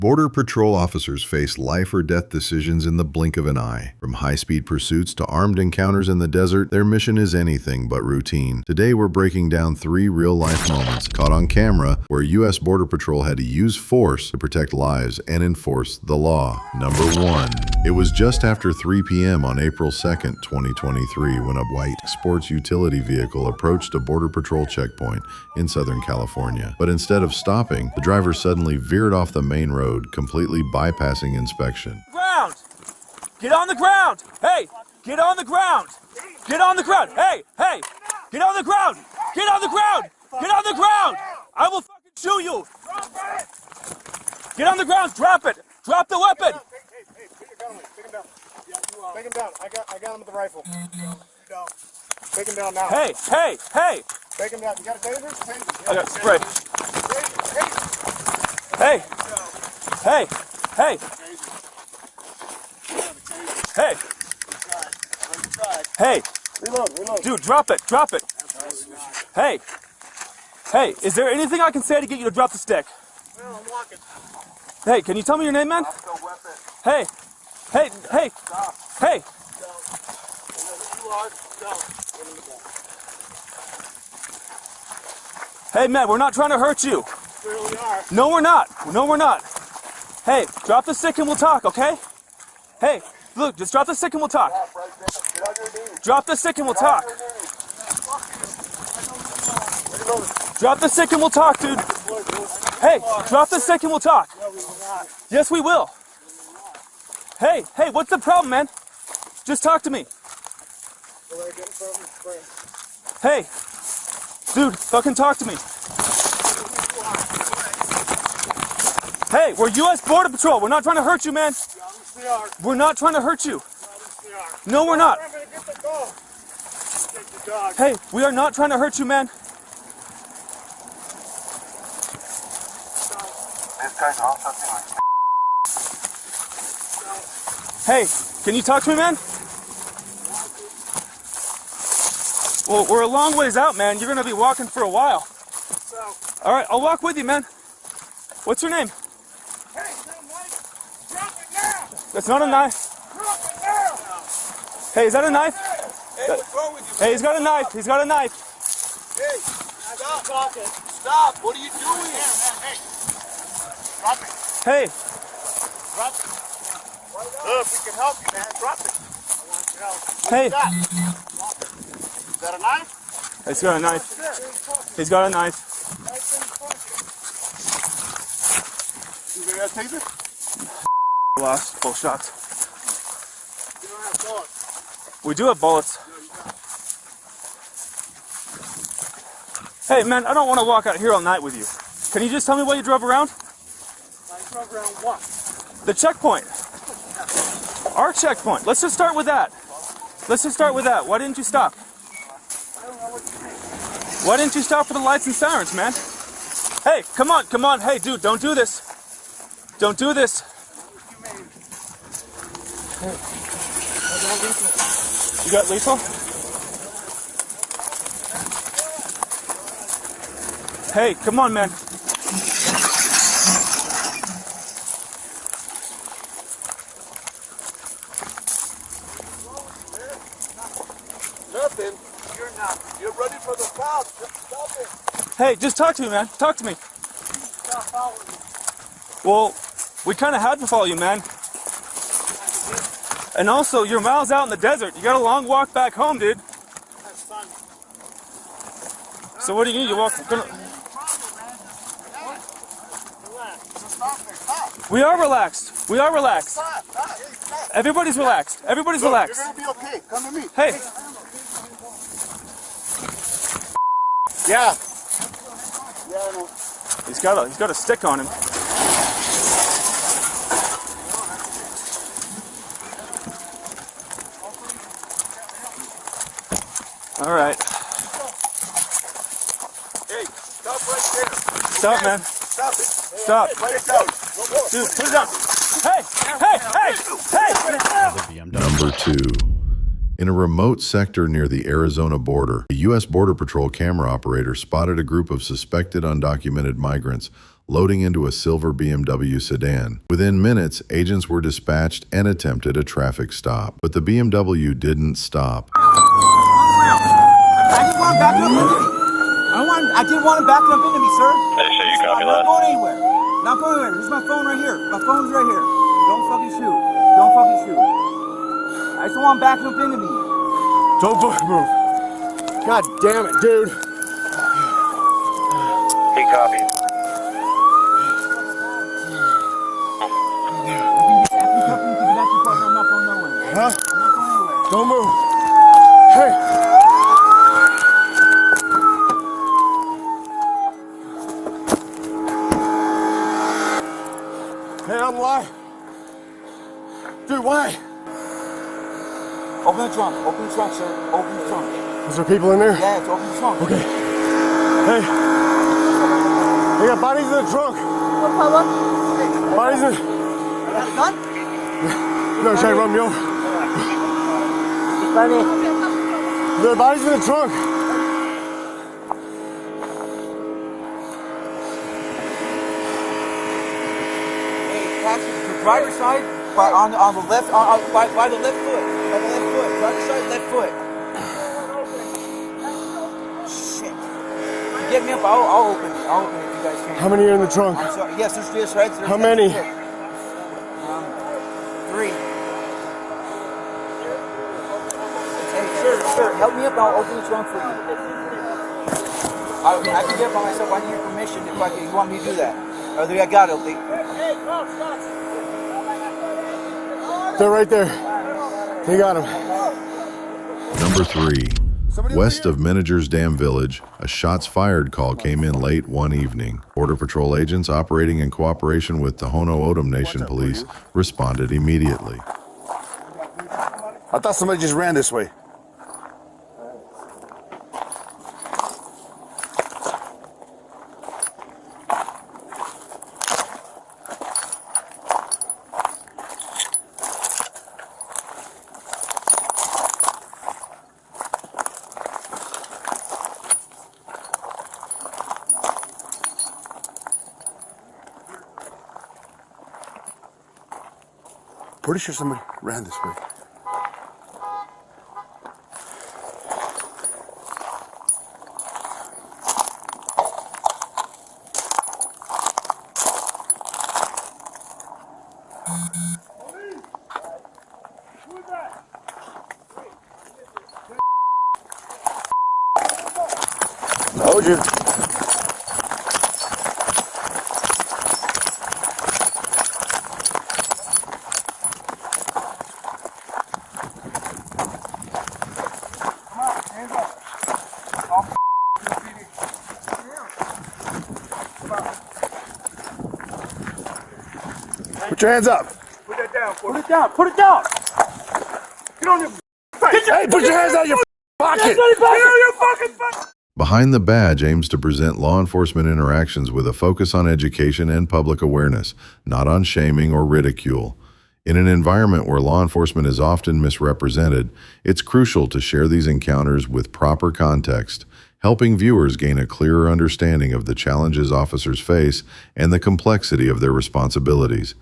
Border Patrol officers face life or death decisions in the blink of an eye. From high-speed pursuits to armed encounters in the desert, their mission is anything but routine. Today, we're breaking down 3 real-life moments caught on camera where U.S. Border Patrol had to use force to protect lives and enforce the law. Number 1. It was just after 3 p.m. on April 2nd, 2023, when a white sports utility vehicle approached a Border Patrol checkpoint in Southern California. But instead of stopping, the driver suddenly veered off the main road, completely bypassing inspection. Ground! Get on the ground! Hey! Get on the ground! Get on the ground! Hey! Hey! Get on the ground! Get on the ground! Get on the ground! I will fucking shoot you! Get on the ground! Drop it! Drop the weapon! Hey, put your gun away. Take him down. Take him down. I got him with the rifle. Take him down now. Hey! Hey! Hey! Take him down. You got a taser? Take him. I got spray. Hey! Hey! Hey! Hey! Hey! Reload. Dude, drop it! Drop it! Hey! Hey, is there anything I can say to get you to drop the stick? Well, I'm walking. Hey, can you tell me your name, man? Hey! Hey! Hey! Hey! Hey, man, we're not trying to hurt you. We are. No, we're not. No, we're not. Hey, drop the stick and we'll talk, okay? Hey, look, just drop the stick and we'll talk. Drop the stick and we'll talk. Drop the stick and we'll talk, dude. Hey, drop the stick and we'll talk. Yes, we will. Hey, what's the problem, man? Just talk to me. Hey, dude, fucking talk to me. Hey, we're U.S. Border Patrol. We're not trying to hurt you, man. We're not trying to hurt you. No, we're not. Hey, we are not trying to hurt you, man. Hey, can you talk to me, man? Well, we're a long ways out, man. You're going to be walking for a while. All right, I'll walk with you, man. What's your name? Hey, knife. Drop it now. That's not a knife. Drop it now. Hey, is that a knife? Hey, what's wrong with you? Hey, he's got a knife. He's got a knife. Hey, stop talking. Stop. What are you doing? Hey. Drop it. Hey, Drop it. Look, we can help you, man. Drop it. I want your help. hey. Is that a knife? He's got a knife. He's got a knife. You got a taser? Lost both shots. You don't have bullets. We do have bullets. Hey, man, I don't want to walk out here all night with you. Can you just tell me what you drove around? I drove around what? The checkpoint. Our checkpoint. Let's just start with that. Let's just start with that. Why didn't you stop? I don't know what you mean. Why didn't you stop for the lights and sirens, man? Hey, come on, come on. Hey, dude, don't do this. Don't do this. You got lethal? Hey, come on, man. Nothing. You're not. You're ready for the cops. Just stop it. Hey, just talk to me, man. Talk to me. Stop following me. Well, we kind of had to follow you, man. And also, you're miles out in the desert. You got a long walk back home, dude. That's fun. So what do you need? You walk. Relax. Just stop there. Stop. We are relaxed. We are relaxed. Stop. Hey, stop. Everybody's relaxed. Everybody's Look, relaxed. You're gonna be okay. Come to me. Hey. Yeah. Yeah, I know. He's got a stick on him. All right. Hey, stop right there. Stop, man. Stop it. Stop. Put it down. Dude, put it down. Hey! Number 2. In a remote sector near the Arizona border, a U.S. Border Patrol camera operator spotted a group of suspected undocumented migrants loading into a silver BMW sedan. Within minutes, agents were dispatched and attempted a traffic stop. But the BMW didn't stop. I didn't want him backing up into me. I didn't want him backing up into me, sir. I'm not going anywhere. Not going anywhere. Here's my phone right here. My phone's right here. Don't fucking shoot. Don't fucking shoot. I just don't want him backing up into me. Don't fucking move. God damn it, dude. He copied. I'm not going nowhere. Huh? I'm not going anywhere. Don't move. Hey. Hey, I'm alive. Dude, why? Open the trunk. Open the trunk, sir. Open the trunk. Is there people in there? Yeah, it's open the trunk. Okay. Hey. They got bodies in the trunk. What problem? Bodies in... Got a gun? No, try to run me over. Funny. There are bodies in the trunk. Hey, passenger, driver's side, but on the left, by the left foot. By the left foot. Driver's side, left foot. Shit. Get me up, I'll open it. I'll open it if you guys can. How many are in the trunk? I'm sorry. Yes, there's this, right? How many? 3. Hey, sir, help me up. I'll open the trunk for you. I can get it by myself. I need your permission if you want me to do that. Or I got it. They're right there. They got him. Number 3. West of Manager's Dam Village, a shots fired call came in late one evening. Border Patrol agents operating in cooperation with the Tohono O'odham Nation Police responded immediately. I thought somebody just ran this way. Pretty sure somebody ran this way. Told you. Put your hands up. Put that down. Put it down. Put it down. Get on your face. Hey, put your hands out of your pocket. Get on your fucking face. Behind the Badge aims to present law enforcement interactions with a focus on education and public awareness, not on shaming or ridicule. In an environment where law enforcement is often misrepresented, it's crucial to share these encounters with proper context, helping viewers gain a clearer understanding of the challenges officers face and the complexity of their responsibilities.